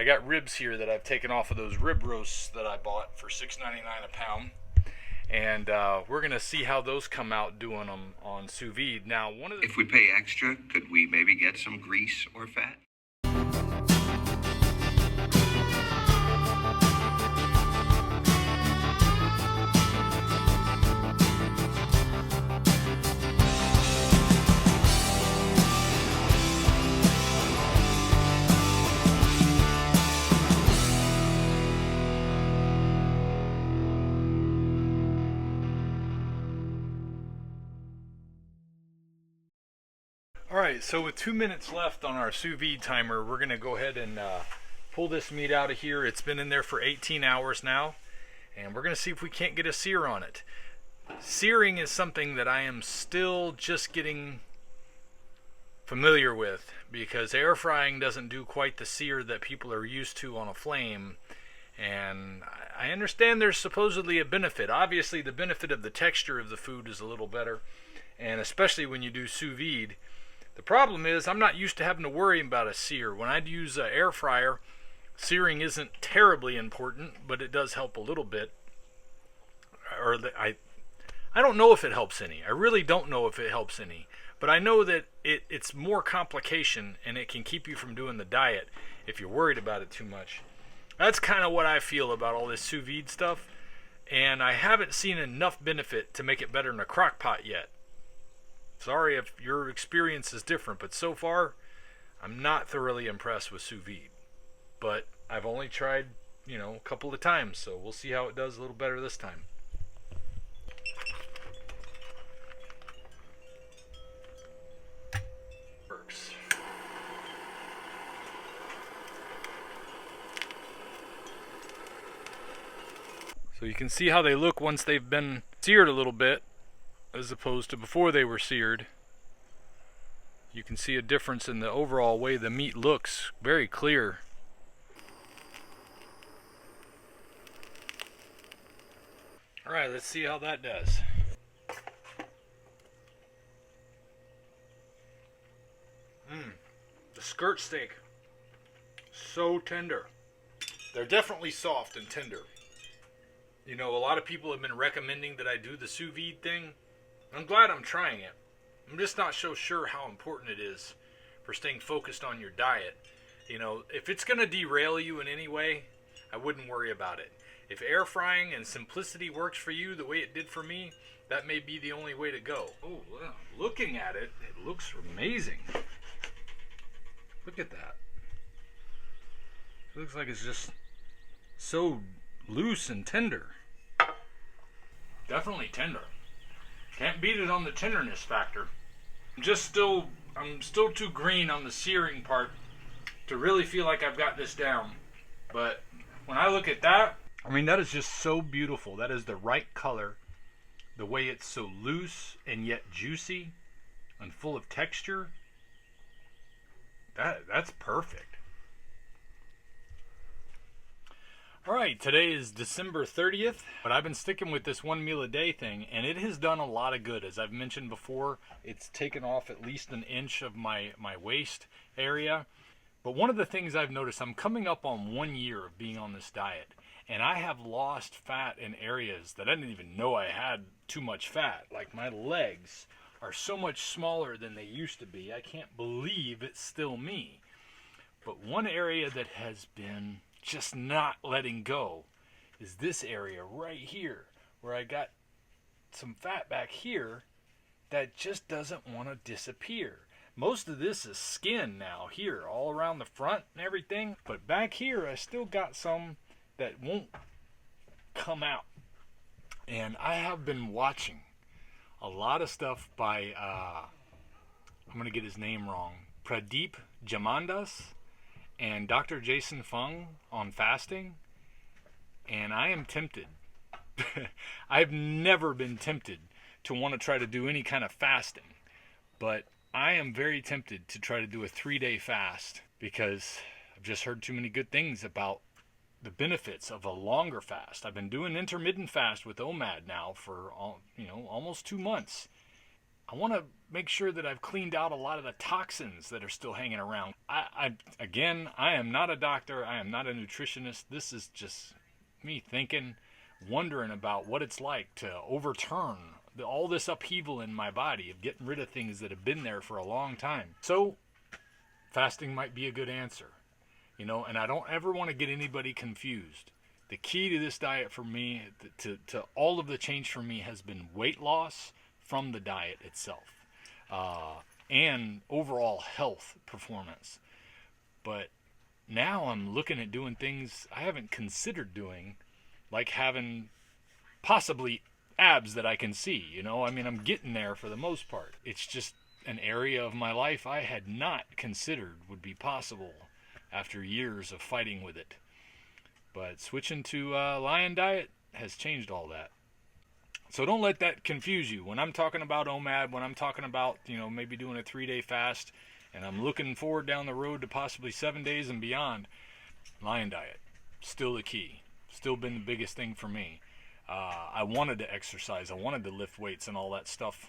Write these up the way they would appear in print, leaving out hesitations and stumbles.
I got ribs here that I've taken off of those rib roasts that I bought for $6.99 a pound. And we're going to see how those come out doing them on sous vide. Now, If we pay extra, could we maybe get some grease or fat? Alright, so with 2 minutes left on our sous vide timer, we're going to go ahead and pull this meat out of here. It's been in there for 18 hours now, and we're going to see if we can't get a sear on it. Searing is something that I am still just getting familiar with, because air frying doesn't do quite the sear that people are used to on a flame. And I understand there's supposedly a benefit. Obviously, the benefit of the texture of the food is a little better, and especially when you do sous vide. The problem is I'm not used to having to worry about a sear. When I use an air fryer, searing isn't terribly important, but it does help a little bit. Or I don't know if it helps any. I really don't know if it helps any. But I know that it's more complication, and it can keep you from doing the diet if you're worried about it too much. That's kind of what I feel about all this sous vide stuff. And I haven't seen enough benefit to make it better in a crock pot yet. Sorry if your experience is different, but so far, I'm not thoroughly impressed with sous vide. But I've only tried, a couple of times, so we'll see how it does a little better this time. Works. So you can see how they look once they've been seared a little bit, as opposed to before they were seared. You can see a difference in the overall way the meat looks. Very clear. Alright, let's see how that does. The skirt steak, so tender. They're definitely soft and tender. A lot of people have been recommending that I do the sous vide thing. I'm glad I'm trying it. I'm just not so sure how important it is for staying focused on your diet. If it's going to derail you in any way, I wouldn't worry about it. If air frying and simplicity works for you the way it did for me, that may be the only way to go. Oh, well, looking at it, it looks amazing. Look at that. It looks like it's just so loose and tender. Definitely tender. Can't beat it on the tenderness factor. I'm still too green on the searing part to really feel like I've got this down. But when I look at that, that is just so beautiful. That is the right color. The way it's so loose and yet juicy and full of texture. That's perfect. Alright, today is December 30th, but I've been sticking with this 1 meal a day thing, and it has done a lot of good. As I've mentioned before, it's taken off at least an inch of my waist area. But one of the things I've noticed, I'm coming up on 1 year of being on this diet, and I have lost fat in areas that I didn't even know I had too much fat. Like my legs are so much smaller than they used to be. I can't believe it's still me. But one area that has been just not letting go is this area right here, where I got some fat back here that just doesn't want to disappear. Most of this is skin now here, all around the front and everything, but back here I still got some that won't come out. And I have been watching a lot of stuff by I'm gonna get his name wrong, Pradeep Jamandas and Dr. Jason Fung on fasting, and I am tempted. I've never been tempted to want to try to do any kind of fasting, but I am very tempted to try to do a 3-day fast because I've just heard too many good things about the benefits of a longer fast. I've been doing intermittent fast with OMAD now for almost 2 months. I want to make sure that I've cleaned out a lot of the toxins that are still hanging around. I am not a doctor. I am not a nutritionist. This is just me thinking, wondering about what it's like to overturn all this upheaval in my body of getting rid of things that have been there for a long time. So fasting might be a good answer, you know, and I don't ever want to get anybody confused. The key to this diet for me, to all of the change for me, has been weight loss from the diet itself, and overall health performance. But now I'm looking at doing things I haven't considered doing, like having possibly abs that I can see, you know. I mean, I'm getting there for the most part. It's just an area of my life I had not considered would be possible after years of fighting with it. But switching to lion diet has changed all that. So don't let that confuse you. When I'm talking about OMAD, when I'm talking about, you know, maybe doing a 3-day fast, and I'm looking forward down the road to possibly 7 days and beyond, lion diet, still the key. Still been the biggest thing for me. I wanted to exercise. I wanted to lift weights and all that stuff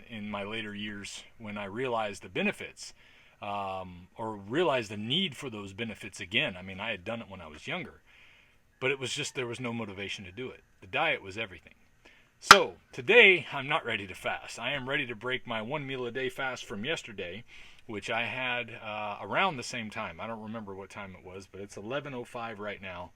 in my later years when I realized the benefits, or realized the need for those benefits again. I mean, I had done it when I was younger, but it was just there was no motivation to do it. The diet was everything. So today I'm not ready to fast. I am ready to break my 1 meal a day fast from yesterday, which I had around the same time. I don't remember what time it was, but it's 11:05 right now.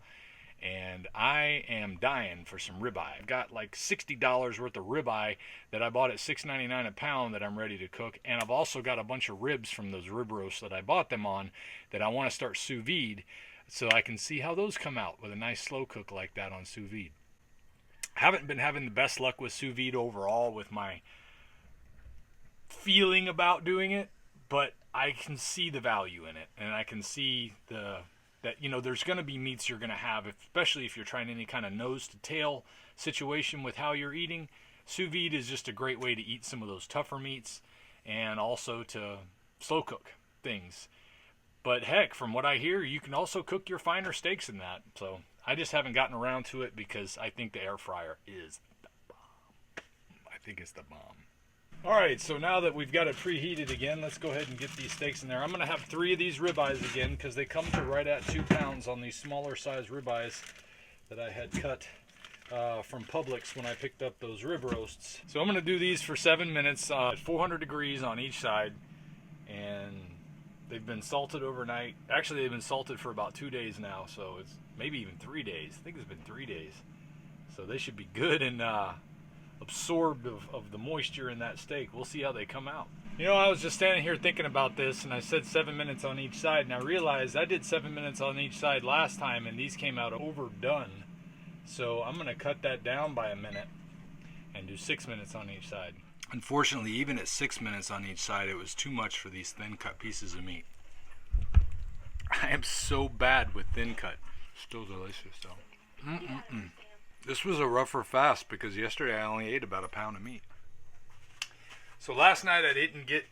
And I am dying for some ribeye. I've got like $60 worth of ribeye that I bought at $6.99 a pound that I'm ready to cook. And I've also got a bunch of ribs from those rib roasts that I bought them on that I want to start sous vide so I can see how those come out with a nice slow cook like that on sous vide. I haven't been having the best luck with sous vide overall with my feeling about doing it, but I can see the value in it, and I can see that, you know, there's going to be meats you're going to have, especially if you're trying any kind of nose to tail situation with how you're eating. Sous vide is just a great way to eat some of those tougher meats and also to slow cook things. But heck, from what I hear, you can also cook your finer steaks in that. So I just haven't gotten around to it because I think the air fryer is the bomb. I think it's the bomb. Alright, so now that we've got it preheated again, let's go ahead and get these steaks in there. I'm going to have 3 of these ribeyes again because they come to right at 2 pounds on these smaller size ribeyes that I had cut from Publix when I picked up those rib roasts. So I'm going to do these for 7 minutes at 400 degrees on each side, and they've been salted overnight. Actually, they've been salted for about 2 days now, so it's maybe even 3 days. I think it's been 3 days. So they should be good and absorbed of the moisture in that steak. We'll see how they come out. You know, I was just standing here thinking about this, and I said 7 minutes on each side, and I realized I did 7 minutes on each side last time, and these came out overdone. So I'm going to cut that down by a minute and do 6 minutes on each side. Unfortunately, even at 6 minutes on each side, it was too much for these thin cut pieces of meat. I am so bad with thin cut. Still delicious though. This was a rougher fast because yesterday I only ate about a pound of meat. So last night I didn't get...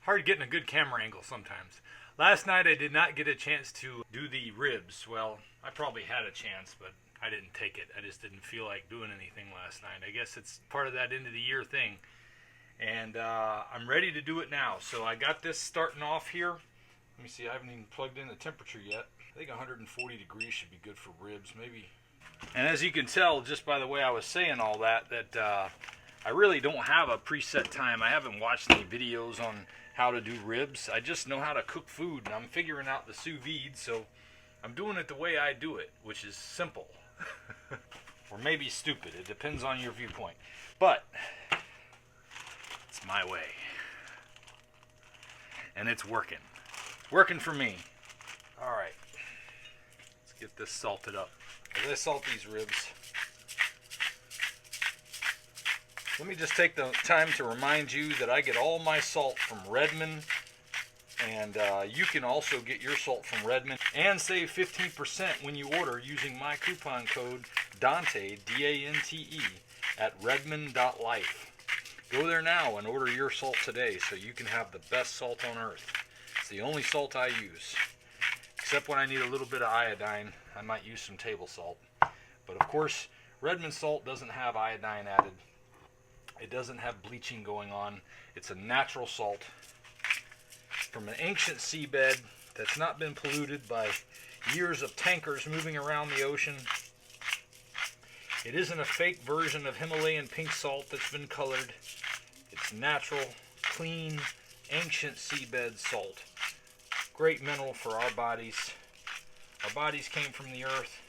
hard getting a good camera angle sometimes. Last night I did not get a chance to do the ribs. Well, I probably had a chance, but I didn't take it. I just didn't feel like doing anything last night. I guess it's part of that end of the year thing. And I'm ready to do it now. So I got this starting off here. Let me see, I haven't even plugged in the temperature yet. I think 140 degrees should be good for ribs, maybe. And as you can tell, just by the way I was saying all that, I really don't have a preset time. I haven't watched any videos on how to do ribs. I just know how to cook food, and I'm figuring out the sous vide, so I'm doing it the way I do it, which is simple. Or maybe stupid. It depends on your viewpoint. But it's my way. And it's working. It's working for me. All right. Let's get this salted up. As I salt these ribs, let me just take the time to remind you that I get all my salt from Redmond, and you can also get your salt from Redmond and save 15% when you order using my coupon code Dante, D-A-N-T-E, at redmond.life. Go there now and order your salt today so you can have the best salt on earth. It's the only salt I use. Except when I need a little bit of iodine, I might use some table salt. But of course, Redmond salt doesn't have iodine added. It doesn't have bleaching going on. It's a natural salt from an ancient seabed that's not been polluted by years of tankers moving around the ocean. It isn't a fake version of Himalayan pink salt that's been colored. It's natural, clean, ancient seabed salt. Great mineral for our bodies. Our bodies came from the earth.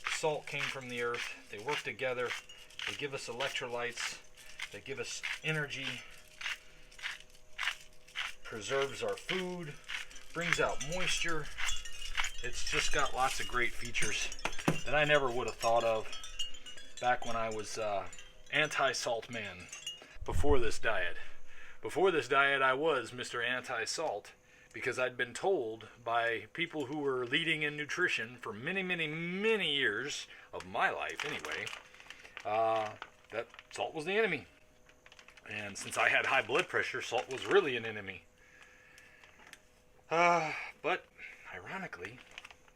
The salt came from the earth. They work together. They give us electrolytes. They give us energy. Preserves our food. Brings out moisture. It's just got lots of great features that I never would have thought of back when I was anti-salt man. Before this diet. Before this diet, I was Mr. Anti-Salt because I'd been told by people who were leading in nutrition for many, many, many years of my life anyway, that salt was the enemy. And since I had high blood pressure, salt was really an enemy. But ironically,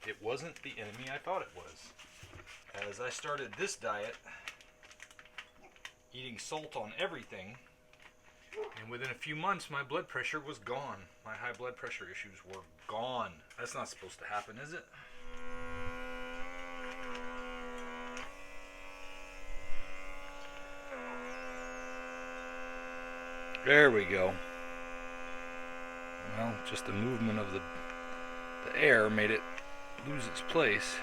it wasn't the enemy I thought it was. As I started this diet, eating salt on everything, and within a few months my blood pressure was gone. My high blood pressure issues were gone. That's not supposed to happen, is it? There we go. Well, just the movement of the air made it lose its place.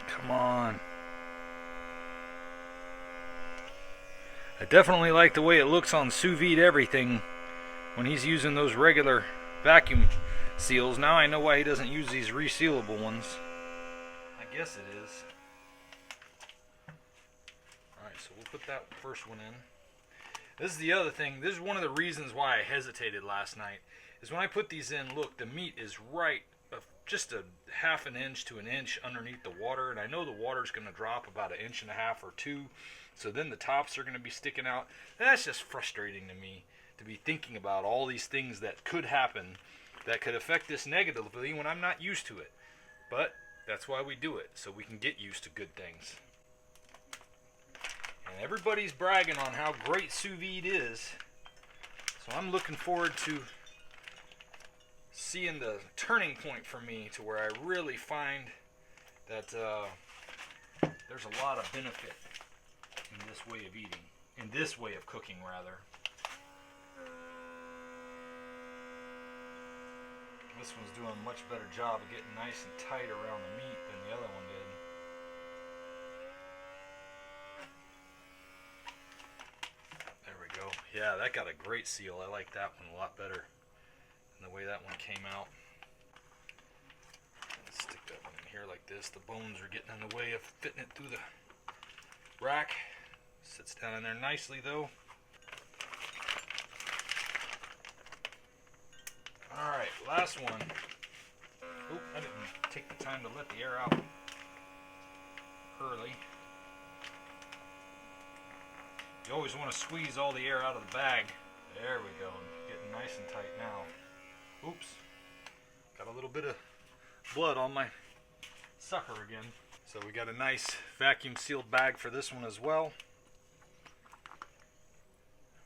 Come on. I definitely like the way it looks on sous vide everything when he's using those regular vacuum seals. Now I know why he doesn't use these resealable ones. I guess it is. Alright, so we'll put that first one in. This is the other thing. This is one of the reasons why I hesitated last night. Is when I put these in, look, the meat is right just a half an inch to an inch underneath the water, and I know the water's going to drop about 1.5 inches or 2, so then the tops are going to be sticking out. That's just frustrating to me, to be thinking about all these things that could happen that could affect this negatively when I'm not used to it. But that's why we do it, so we can get used to good things. And everybody's bragging on how great sous vide is, so I'm looking forward to seeing the turning point for me to where I really find that there's a lot of benefit in this way of eating, in this way of cooking rather. This one's doing a much better job of getting nice and tight around the meat than the other one did. There we go. Yeah, that got a great seal. I like that one a lot better than the way that one came out. Let's stick that one in here like this. The bones are getting in the way of fitting it through the rack. Sits down in there nicely though. Alright, last one. Oop, I didn't take the time to let the air out early. You always want to squeeze all the air out of the bag. There we go. Getting nice and tight now. Oops. Got a little bit of blood on my sucker again. So we got a nice vacuum sealed bag for this one as well.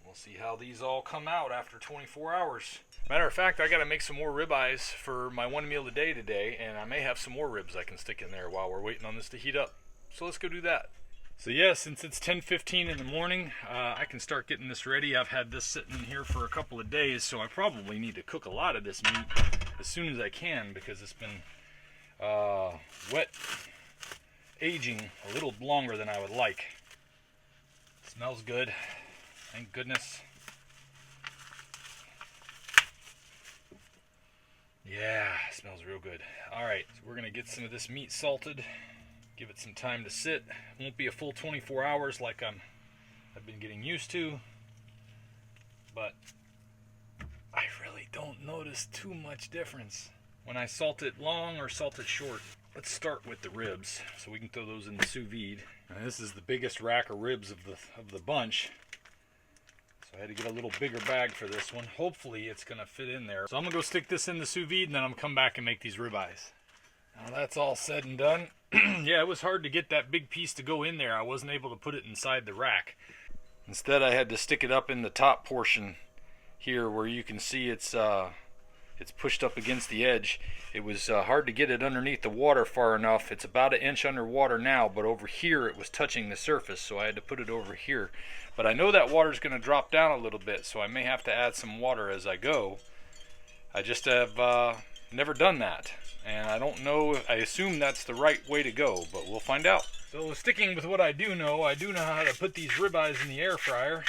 We'll see how these all come out after 24 hours. Matter of fact, I got to make some more ribeyes for my one meal a day today, and I may have some more ribs I can stick in there while we're waiting on this to heat up. So let's go do that. So yeah, since it's 10:15 in the morning, I can start getting this ready. I've had this sitting here for a couple of days, so I probably need to cook a lot of this meat as soon as I can because it's been wet aging a little longer than I would like. Smells good, thank goodness. Yeah, smells real good. Alright, so we're going to get some of this meat salted. Give it some time to sit. Won't be a full 24 hours like I've been getting used to. But I really don't notice too much difference when I salt it long or salt it short. Let's start with the ribs so we can throw those in the sous vide. Now, this is the biggest rack of ribs of the bunch. So I had to get a little bigger bag for this one. Hopefully it's going to fit in there. So I'm going to go stick this in the sous vide, and then I'm going to come back and make these ribeyes. Now that's all said and done. Yeah, it was hard to get that big piece to go in there. I wasn't able to put it inside the rack. Instead, I had to stick it up in the top portion here where you can see it's pushed up against the edge. It was hard to get it underneath the water far enough. It's about 1 inch underwater now, but over here it was touching the surface, so I had to put it over here. But I know that water's going to drop down a little bit, so I may have to add some water as I go. I just have never done that, and I don't know. I assume that's the right way to go, but we'll find out. So sticking with what I do know how to put these ribeyes in the air fryer.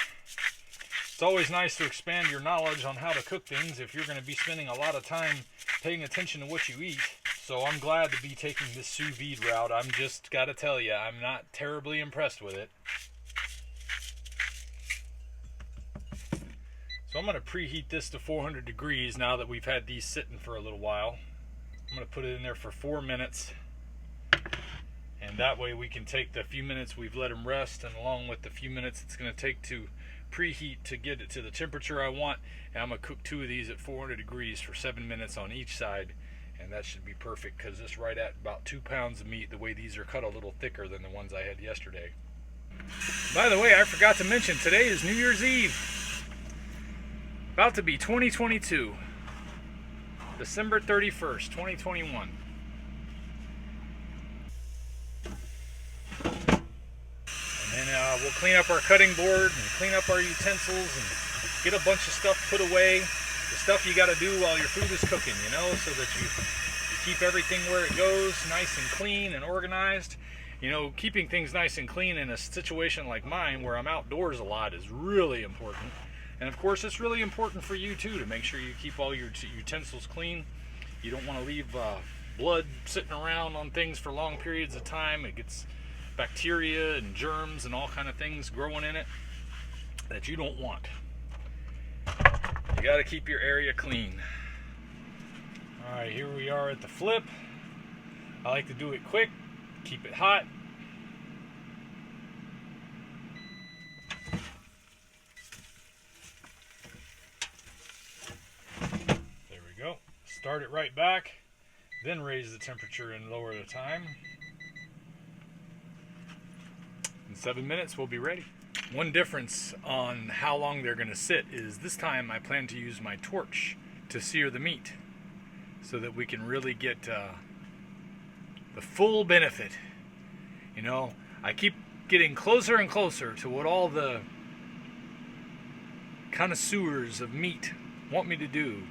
It's always nice to expand your knowledge on how to cook things if you're going to be spending a lot of time paying attention to what you eat. So I'm glad to be taking this sous vide route. I'm just got to tell you, I'm not terribly impressed with it. So I'm going to preheat this to 400 degrees now that we've had these sitting for a little while. I'm going to put it in there for 4 minutes. And that way we can take the few minutes we've let them rest, and along with the few minutes it's going to take to preheat to get it to the temperature I want, and I'm going to cook 2 of these at 400 degrees for 7 minutes on each side, and that should be perfect because it's right at about 2 pounds of meat. The way these are cut a little thicker than the ones I had yesterday. By the way, I forgot to mention, today is New Year's Eve. About to be 2022. December 31st, 2021. And we'll clean up our cutting board and clean up our utensils and get a bunch of stuff put away. The stuff you got to do while your food is cooking, you know, so that you keep everything where it goes, nice and clean and organized. You know, keeping things nice and clean in a situation like mine where I'm outdoors a lot is really important. And of course, it's really important for you too to make sure you keep all your utensils clean. You don't want to leave blood sitting around on things for long periods of time. It gets bacteria and germs and all kind of things growing in it that you don't want. You got to keep your area clean. All right, here we are at the flip. I like to do it quick, keep it hot. There we go. Start it right back, then raise the temperature and lower the time. In 7 minutes, we'll be ready. One difference on how long they're going to sit is this time I plan to use my torch to sear the meat so that we can really get the full benefit. You know, I keep getting closer and closer to what all the connoisseurs of meat want me to do.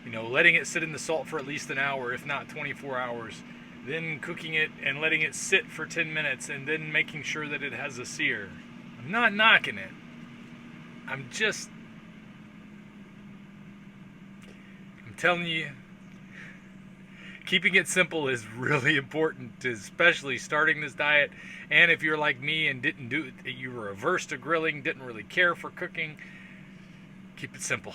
You know, letting it sit in the salt for at least an hour, if not 24 hours. Then cooking it and letting it sit for 10 minutes and then making sure that it has a sear. I'm not knocking it. I'm telling you, keeping it simple is really important, especially starting this diet. And if you're like me and didn't do it, you were averse to grilling, didn't really care for cooking, keep it simple.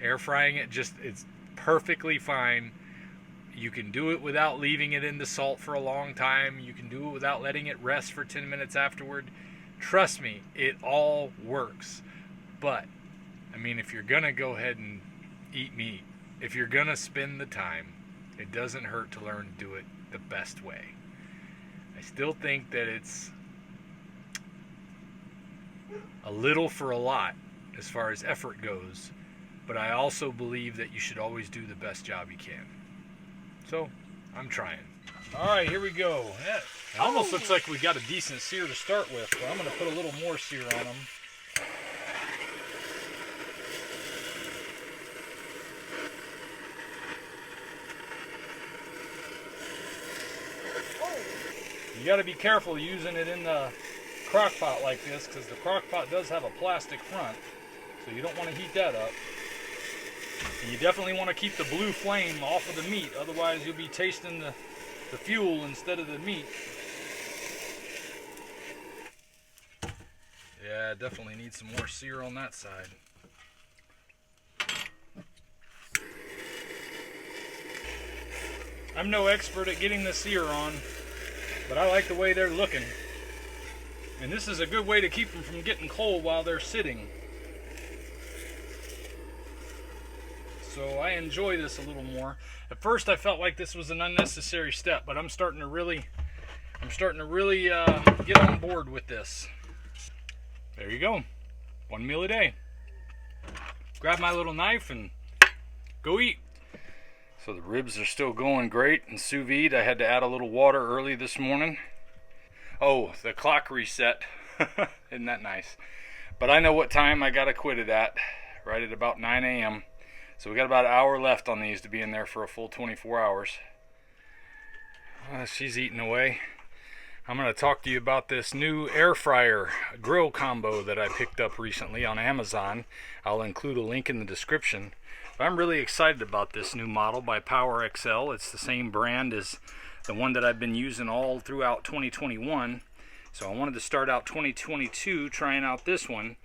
Air frying it, it's perfectly fine. You can do it without leaving it in the salt for a long time. You can do it without letting it rest for 10 minutes afterward. Trust me, it all works. But, I mean, if you're going to go ahead and eat meat, if you're going to spend the time, it doesn't hurt to learn to do it the best way. I still think that it's a little for a lot as far as effort goes, but I also believe that you should always do the best job you can. So, I'm trying. All right, here we go. It almost looks like we got a decent sear to start with, but I'm going to put a little more sear on them. You got to be careful using it in the crock pot like this, because the crock pot does have a plastic front, so you don't want to heat that up. And you definitely want to keep the blue flame off of the meat, otherwise you'll be tasting the fuel instead of the meat. Yeah, definitely need some more sear on that side. I'm no expert at getting the sear on, but I like the way they're looking. And this is a good way to keep them from getting cold while they're sitting. So I enjoy this a little more. At first I felt like this was an unnecessary step, but I'm starting to really get on board with this. There you go. One meal a day. Grab my little knife and go eat. So the ribs are still going great in sous vide. I had to add a little water early this morning. Oh, the clock reset. Isn't that nice? But I know what time I gotta quit it at. Right at about 9 a.m. So we got about an hour left on these to be in there for a full 24 hours. She's eating away. I'm going to talk to you about this new air fryer grill combo that I picked up recently on Amazon. I'll include a link in the description. But I'm really excited about this new model by Power XL. It's the same brand as the one that I've been using all throughout 2021. So I wanted to start out 2022 trying out this one,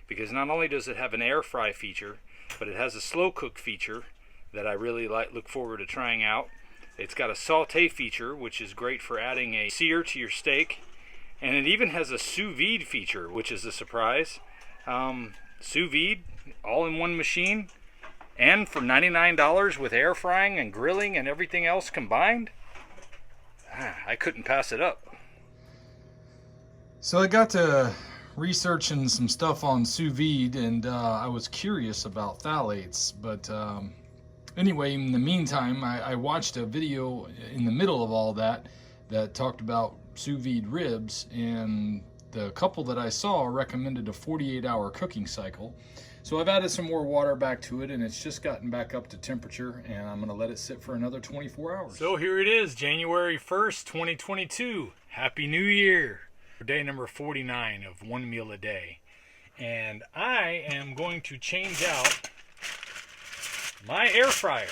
because not only does it have an air fry feature, but it has a slow cook feature that I really look forward to trying out. It's got a saute feature, which is great for adding a sear to your steak. And it even has a sous vide feature, which is a surprise. Sous vide, all in one machine. And for $99 with air frying and grilling and everything else combined, I couldn't pass it up. So I got to researching some stuff on sous vide, and I was curious about phthalates, but anyway, in the meantime, I watched a video in the middle of all that talked about sous vide ribs, and the couple that I saw recommended a 48-hour cooking cycle. So I've added some more water back to it, and it's just gotten back up to temperature, and I'm going to let it sit for another 24 hours. So here it is, January 1st, 2022. Happy New Year! Day number 49 of one meal a day. And I am going to change out my air fryer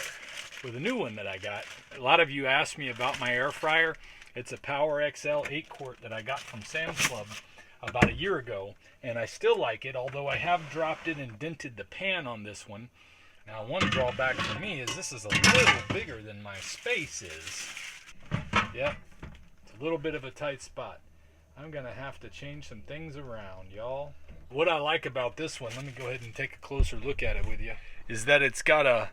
with a new one that I got. A lot of you asked me about my air fryer. It's a Power XL 8-quart that I got from Sam's Club about a year ago, and I still like it, although I have dropped it and dented the pan on this one. Now, one drawback for me is this is a little bigger than my space is. Yep, it's a little bit of a tight spot. I'm gonna have to change some things around, y'all. What I like about this one, let me go ahead and take a closer look at it with you, is that it's got a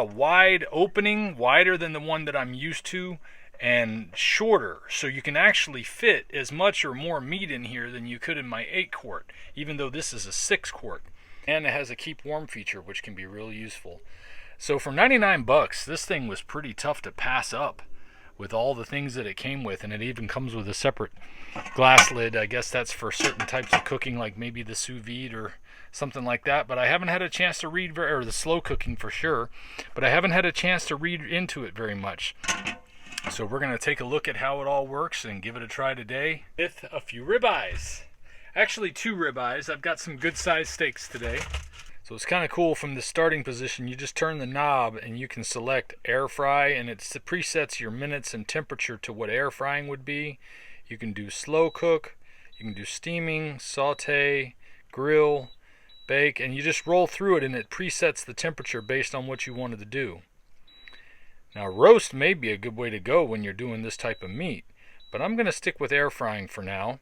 wide opening, wider than the one that I'm used to, and shorter, so you can actually fit as much or more meat in here than you could in my 8-quart, even though this is a 6-quart. And it has a keep warm feature, which can be real useful. So for 99 bucks, this thing was pretty tough to pass up with all the things that it came with, and it even comes with a separate glass lid. I guess that's for certain types of cooking, like maybe the sous vide or something like that, but I haven't had a chance to read, or the slow cooking for sure, but I haven't had a chance to read into it very much. So we're going to take a look at how it all works and give it a try today with a few ribeyes. Actually 2 ribeyes. I've got some good sized steaks today. So it's kind of cool. From the starting position, you just turn the knob and you can select air fry, and it presets your minutes and temperature to what air frying would be. You can do slow cook, you can do steaming, saute, grill, bake, and you just roll through it and it presets the temperature based on what you wanted to do. Now, roast may be a good way to go when you're doing this type of meat, but I'm going to stick with air frying for now,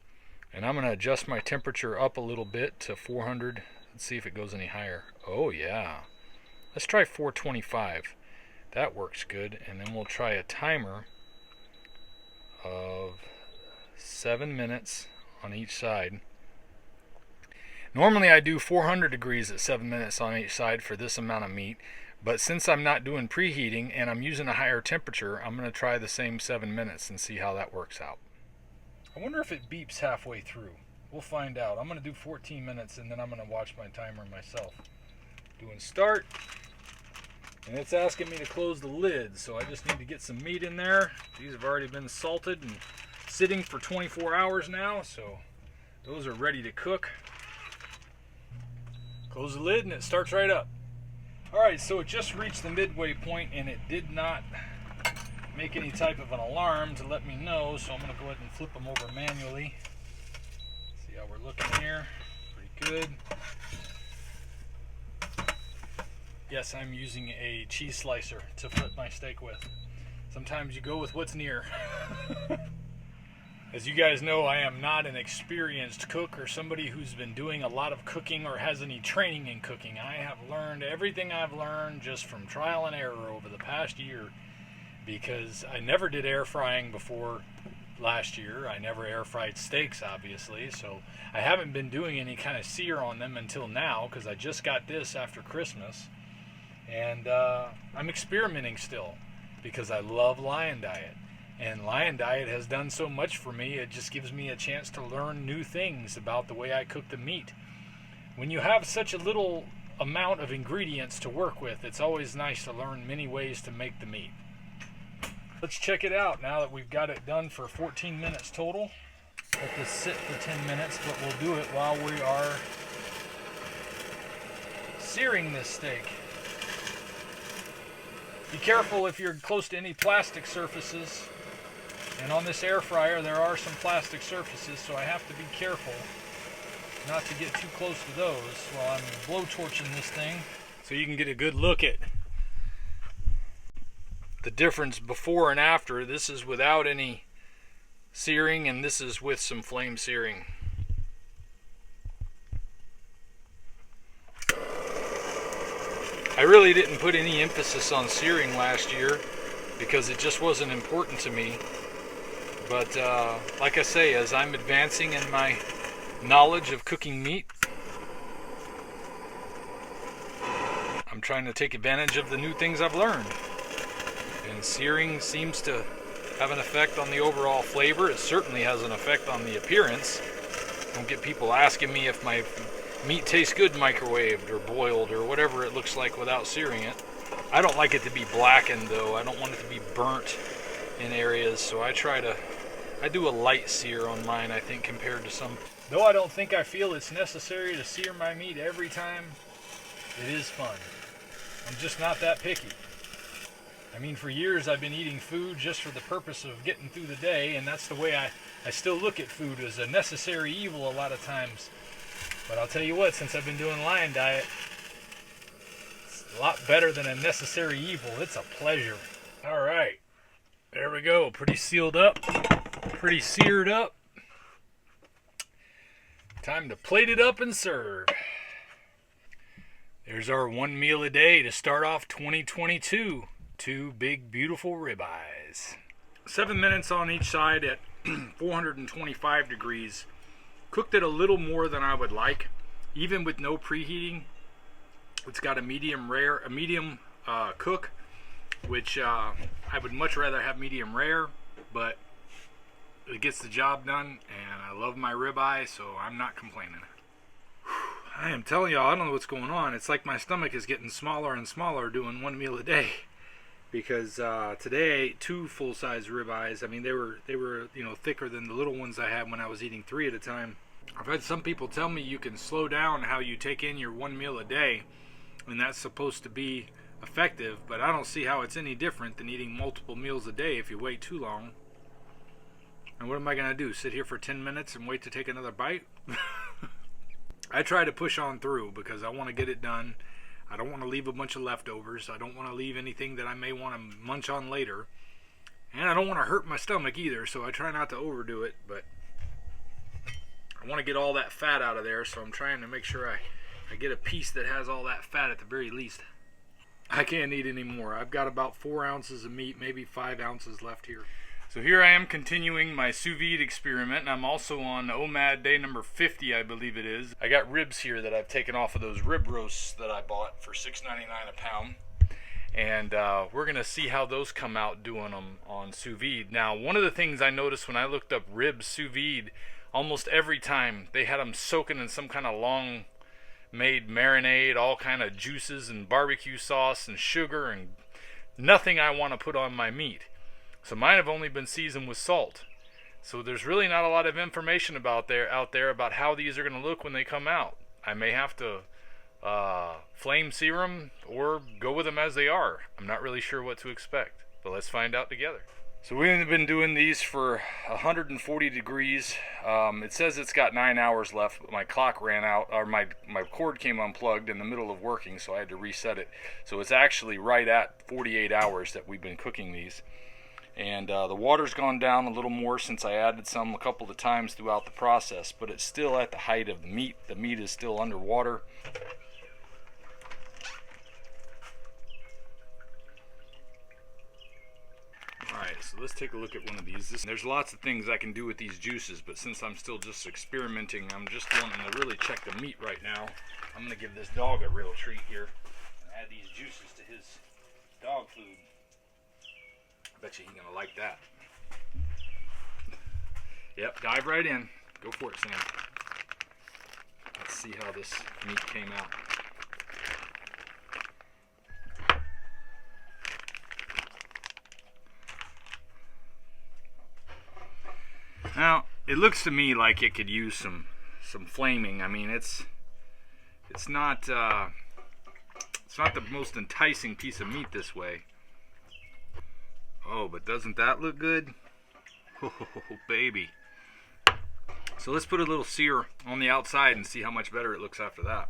and I'm going to adjust my temperature up a little bit to 400. Let's see if it goes any higher. Oh yeah, let's try 425. That works good. And then we'll try a timer of 7 minutes on each side. Normally I do 400 degrees at 7 minutes on each side for this amount of meat, but since I'm not doing preheating and I'm using a higher temperature, I'm going to try the same 7 minutes and see how that works out. I wonder if it beeps halfway through. We'll find out. I'm going to do 14 minutes and then I'm going to watch my timer myself. Doing start, and it's asking me to close the lid, so I just need to get some meat in there. These have already been salted and sitting for 24 hours now, so those are ready to cook. Close the lid and it starts right up. Alright, so it just reached the midway point and it did not make any type of an alarm to let me know, so I'm going to go ahead and flip them over manually. See how we're looking here. Pretty good. Yes, I'm using a cheese slicer to flip my steak with. Sometimes you go with what's near. As you guys know, I am not an experienced cook or somebody who's been doing a lot of cooking or has any training in cooking. I have learned everything I've learned just from trial and error over the past year, because I never did air frying before last year. I never air fried steaks, obviously, so I haven't been doing any kind of sear on them until now, because I just got this after Christmas. And I'm experimenting still, because I love Lion Diet. And Lion Diet has done so much for me, it just gives me a chance to learn new things about the way I cook the meat. When you have such a little amount of ingredients to work with, it's always nice to learn many ways to make the meat. Let's check it out now that we've got it done for 14 minutes total. Let this sit for 10 minutes, but we'll do it while we are searing this steak. Be careful if you're close to any plastic surfaces. And on this air fryer, there are some plastic surfaces, so I have to be careful not to get too close to those while I'm blowtorching this thing, so you can get a good look at the difference before and after. This is without any searing, and this is with some flame searing. I really didn't put any emphasis on searing last year because it just wasn't important to me. But like I say, as I'm advancing in my knowledge of cooking meat, I'm trying to take advantage of the new things I've learned. And searing seems to have an effect on the overall flavor. It certainly has an effect on the appearance. Don't get people asking me if my meat tastes good microwaved or boiled or whatever it looks like without searing it. I don't like it to be blackened though. I don't want it to be burnt in areas, so I do a light sear on mine, I think, compared to some. Though I don't think I feel it's necessary to sear my meat every time, it is fun. I'm just not that picky. I mean, for years I've been eating food just for the purpose of getting through the day, and that's the way I still look at food, as a necessary evil a lot of times. But I'll tell you what, since I've been doing Lion Diet, it's a lot better than a necessary evil. It's a pleasure. All right, there we go. Pretty sealed up. Pretty seared up. Time to plate it up and serve. There's our one meal a day to start off 2022. 2 big, beautiful ribeyes. 7 minutes on each side at 425 degrees. Cooked it a little more than I would like, even with no preheating. It's got a medium cook, which I would much rather have medium rare, but it gets the job done, and I love my ribeye, so I'm not complaining. I am telling y'all, I don't know what's going on. It's like my stomach is getting smaller and smaller doing one meal a day. Because today I ate 2 full-size ribeyes. I mean, they were thicker than the little ones I had when I was eating 3 at a time. I've had some people tell me you can slow down how you take in your one meal a day, and that's supposed to be effective, but I don't see how it's any different than eating multiple meals a day if you wait too long. And what am I going to do? Sit here for 10 minutes and wait to take another bite? I try to push on through because I want to get it done. I don't want to leave a bunch of leftovers. I don't want to leave anything that I may want to munch on later. And I don't want to hurt my stomach either, so I try not to overdo it. But I want to get all that fat out of there, so I'm trying to make sure I get a piece that has all that fat at the very least. I can't eat anymore. I've got about 4 ounces of meat, maybe 5 ounces left here. So here I am continuing my sous vide experiment, and I'm also on OMAD day number 50, I believe it is. I got ribs here that I've taken off of those rib roasts that I bought for $6.99 a pound. And we're going to see how those come out doing them on sous vide. Now, one of the things I noticed when I looked up ribs sous vide, almost every time they had them soaking in some kind of long made marinade, all kind of juices and barbecue sauce and sugar and nothing I want to put on my meat. So mine have only been seasoned with salt. So there's really not a lot of information out there about how these are going to look when they come out. I may have to flame sear them or go with them as they are. I'm not really sure what to expect, but let's find out together. So we've been doing these for 140 degrees. It says it's got 9 hours left, but my clock ran out, or my cord came unplugged in the middle of working, so I had to reset it. So it's actually right at 48 hours that we've been cooking these. And the water's gone down a little more since I added some a couple of times throughout the process, but it's still at the height of the meat. The meat is still underwater. Alright, so let's take a look at one of these. There's lots of things I can do with these juices, but since I'm still just experimenting, I'm just wanting to really check the meat right now. I'm going to give this dog a real treat here. Add these juices to his dog food. I bet you he's going to like that. Yep, dive right in. Go for it, Sam. Let's see how this meat came out. Now, it looks to me like it could use some flaming. I mean, it's not the most enticing piece of meat this way. Oh, but doesn't that look good? Oh, baby. So let's put a little sear on the outside and see how much better it looks after that.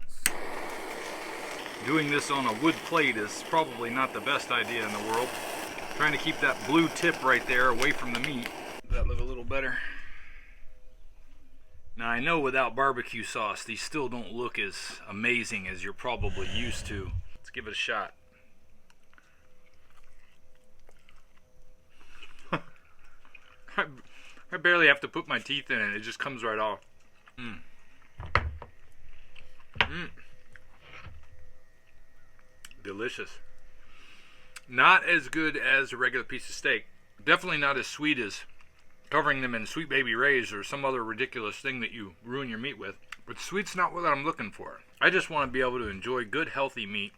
Doing this on a wood plate is probably not the best idea in the world. Trying to keep that blue tip right there away from the meat. That look a little better. Now I know without barbecue sauce these still don't look as amazing as you're probably used to. Let's give it a shot. I barely have to put my teeth in it, it just comes right off. Delicious. Not as good as a regular piece of steak. Definitely not as sweet as covering them in Sweet Baby Ray's or some other ridiculous thing that you ruin your meat with. But sweet's not what I'm looking for. I just want to be able to enjoy good, healthy meat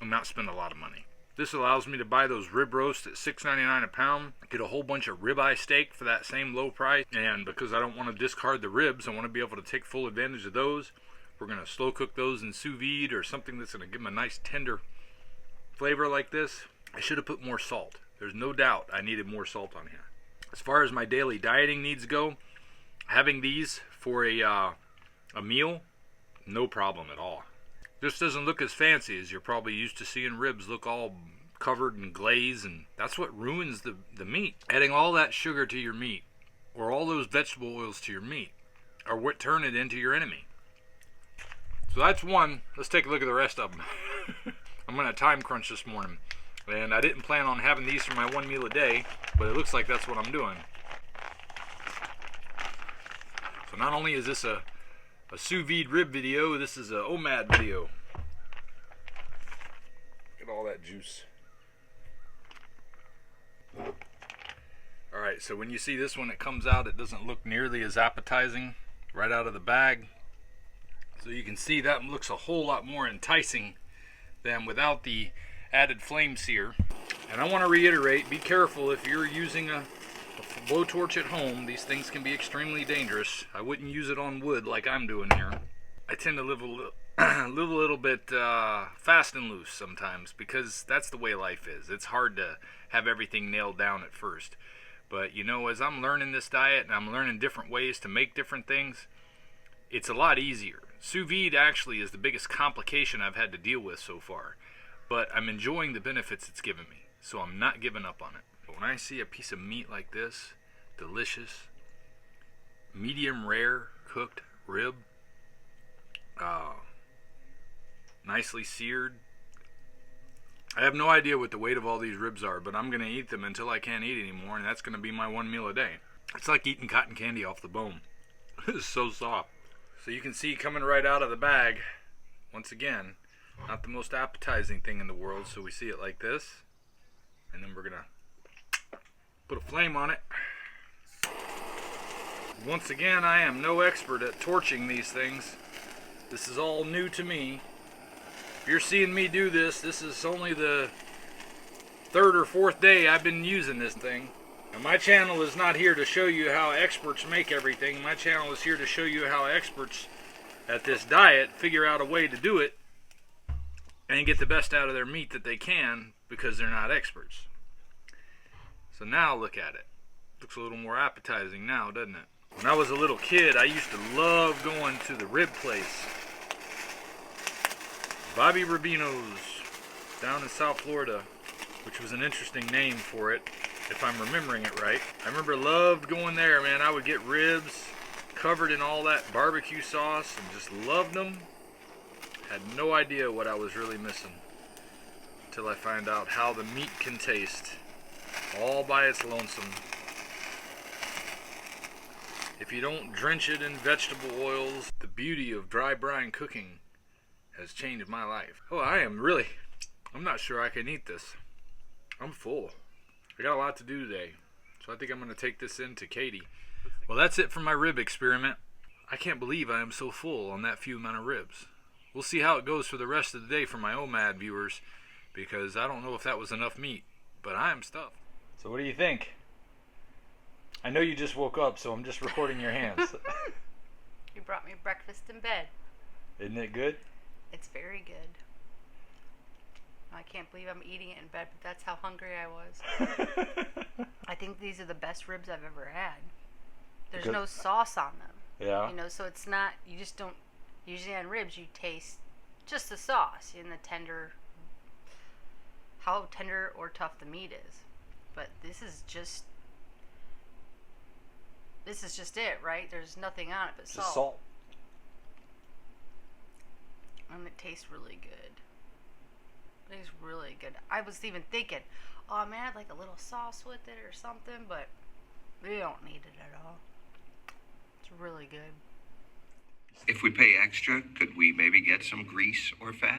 and not spend a lot of money. This allows me to buy those rib roasts at $6.99 a pound, get a whole bunch of ribeye steak for that same low price, and because I don't want to discard the ribs, I want to be able to take full advantage of those. We're going to slow cook those in sous vide or something that's going to give them a nice tender flavor like this. I should have put more salt. There's no doubt I needed more salt on here. As far as my daily dieting needs go, having these for a meal, no problem at all. This doesn't look as fancy as you're probably used to seeing ribs look all covered in glaze, and that's what ruins the meat. Adding all that sugar to your meat, or all those vegetable oils to your meat, are what turn it into your enemy. So that's one. Let's take a look at the rest of them. I'm going to time crunch this morning, and I didn't plan on having these for my one meal a day, but it looks like that's what I'm doing. So not only is this a sous vide rib video, this is a OMAD video. Look at all that juice. Alright, so when you see this one, it comes out, it doesn't look nearly as appetizing right out of the bag. So you can see that looks a whole lot more enticing than without the added flame sear. And I want to reiterate, be careful if you're using a blowtorch at home. These things can be extremely dangerous. I wouldn't use it on wood like I'm doing here. I tend to live a little bit fast and loose sometimes because that's the way life is. It's hard to have everything nailed down at first. But you know, as I'm learning this diet and I'm learning different ways to make different things, it's a lot easier. Sous vide actually is the biggest complication I've had to deal with so far. But I'm enjoying the benefits it's given me, so I'm not giving up on it. But when I see a piece of meat like this, delicious, medium rare cooked rib, nicely seared. I have no idea what the weight of all these ribs are, but I'm going to eat them until I can't eat anymore, and that's going to be my one meal a day. It's like eating cotton candy off the bone. It's so soft. So you can see coming right out of the bag, once again, not the most appetizing thing in the world, so we see it like this. And then we're going to put a flame on it. Once again, I am no expert at torching these things. This is all new to me. If you're seeing me do this, this is only the third or fourth day I've been using this thing. Now, my channel is not here to show you how experts make everything. My channel is here to show you how experts at this diet figure out a way to do it and get the best out of their meat that they can because they're not experts. So now look at it. Looks a little more appetizing now, doesn't it? When I was a little kid, I used to love going to the rib place. Bobby Rubino's down in South Florida, which was an interesting name for it. if I'm remembering it right. I remember loved going there, man. I would get ribs covered in all that barbecue sauce and just loved them. Had no idea what I was really missing until I find out how the meat can taste all by its lonesome. If you don't drench it in vegetable oils, the beauty of dry brine cooking has changed my life. Oh, I'm not sure I can eat this. I'm full. I got a lot to do today, so I think I'm going to take this in to Katie. Well, that's it for my rib experiment. I can't believe I am so full on that few amount of ribs. We'll see how it goes for the rest of the day for my OMAD viewers, because I don't know if that was enough meat, but I am stuffed. So what do you think? I know you just woke up, so I'm just recording your hands. You brought me breakfast in bed. Isn't it good? It's very good. I can't believe I'm eating it in bed, but that's how hungry I was. I think these are the best ribs I've ever had. There's no sauce on them. Yeah. You know, so it's not, you just don't, usually on ribs you taste just the sauce and the tender, how tender or tough the meat is. But this is just it, right? There's nothing on it but salt. Just salt. And it tastes really good. It is really good. I was even thinking, oh man, I'd like a little sauce with it or something, but we don't need it at all. It's really good. If we pay extra, could we maybe get some grease or fat?